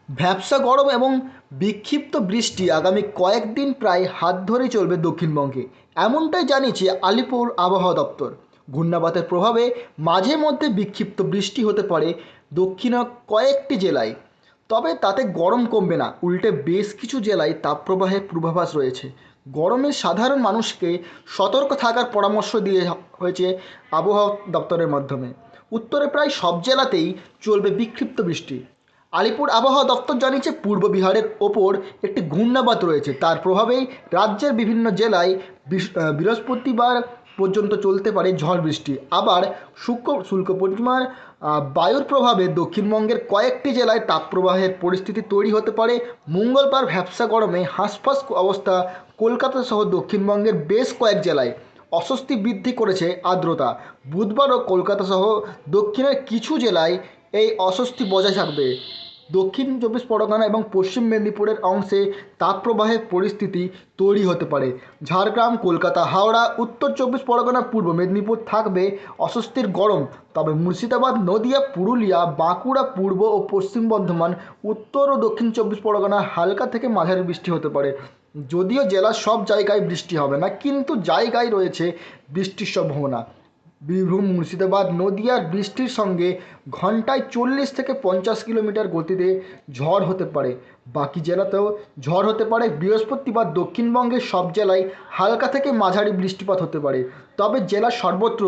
ভ্যাপসা গরম এবং বিক্ষিপ্ত বৃষ্টি আগামী কয়েকদিন প্রায় হাত ধরেই চলবে দক্ষিণবঙ্গে, এমনটাই জানিয়েছে আলিপুর আবহাওয়া দপ্তর। ঘূর্ণাবাতের প্রভাবে মাঝে মধ্যে বিক্ষিপ্ত বৃষ্টি হতে পারে দক্ষিণের কয়েকটি জেলায়, তবে তাতে গরম কমবে না, উল্টে বেশ কিছু জেলায় তাপপ্রবাহের পূর্বাভাস রয়েছে। গরমে সাধারণ মানুষকে সতর্ক থাকার পরামর্শ দিয়ে হয়েছে আবহাওয়া দপ্তরের মাধ্যমে। উত্তরে প্রায় সব জেলাতেই চলবে বিক্ষিপ্ত বৃষ্টি। আলিপুর আবহাওয়া দপ্তর জানিয়েছে পূর্ব বিহারের ওপর একটি ঘূর্ণাবাত রয়েছে, তার প্রভাবেই রাজ্যের বিভিন্ন জেলায় বৃহস্পতিবার পর্যন্ত চলতে পারে ঝড় বৃষ্টি। আবার শুষ্ক পরিমাণ বায়ুর প্রভাবে দক্ষিণবঙ্গের কয়েকটি জেলায় তাপপ্রবাহের পরিস্থিতি তৈরি হতে পারে। মঙ্গলবার ভ্যাপসা গরমে হাঁসফাঁস অবস্থা কলকাতা সহ দক্ষিণবঙ্গের বেশ কয়েক জেলায়। অস্বস্তি বৃদ্ধি করেছে আর্দ্রতা। বুধবারও কলকাতা সহ দক্ষিণের কিছু জেলায় এই অস্বস্তি বজায় থাকবে। দক্ষিণ চব্বিশ পরগনা এবং পশ্চিম মেদিনীপুরের অংশে তাপপ্রবাহের পরিস্থিতি তৈরি হতে পারে। ঝাড়গ্রাম, কলকাতা, হাওড়া, উত্তর চব্বিশ পরগনা, পূর্ব মেদিনীপুর থাকবে অস্বস্তির গরম। তবে মুর্শিদাবাদ, নদিয়া, পুরুলিয়া, বাঁকুড়া, পূর্ব ও পশ্চিম বর্ধমান, উত্তর ও দক্ষিণ চব্বিশ পরগনা হালকা থেকে মাঝারি বৃষ্টি হতে পারে। যদিও জেলার সব জায়গায় বৃষ্টি হবে না, কিন্তু জায়গায় রয়েছে বৃষ্টির সম্ভাবনা। বীরভূম, মুর্শিদাবাদ, নদিয়ার বৃষ্টির সঙ্গে ঘন্টায় 40 থেকে 50 কিলোমিটার গতিতে ঝড় হতে পারে। বাকি জেলাতেও ঝড় হতে পারে। বৃহস্পতিবার দক্ষিণবঙ্গের সব জেলায় হালকা থেকে মাঝারি বৃষ্টিপাত হতে পারে, তবে জেলার সর্বত্র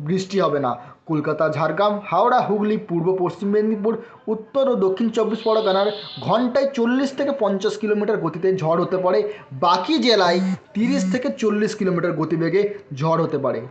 বৃষ্টি হবে না। কলকাতা, ঝাড়গ্রাম, হাওড়া, হুগলি, পূর্ব পশ্চিম মেদিনীপুর, উত্তর ও দক্ষিণ চব্বিশ পরগনার ঘন্টায় 40 থেকে 50 কিলোমিটার গতিতে ঝড় হতে পারে। বাকি জেলায় 30 থেকে 40 কিলোমিটার গতিবেগে ঝড় হতে পারে।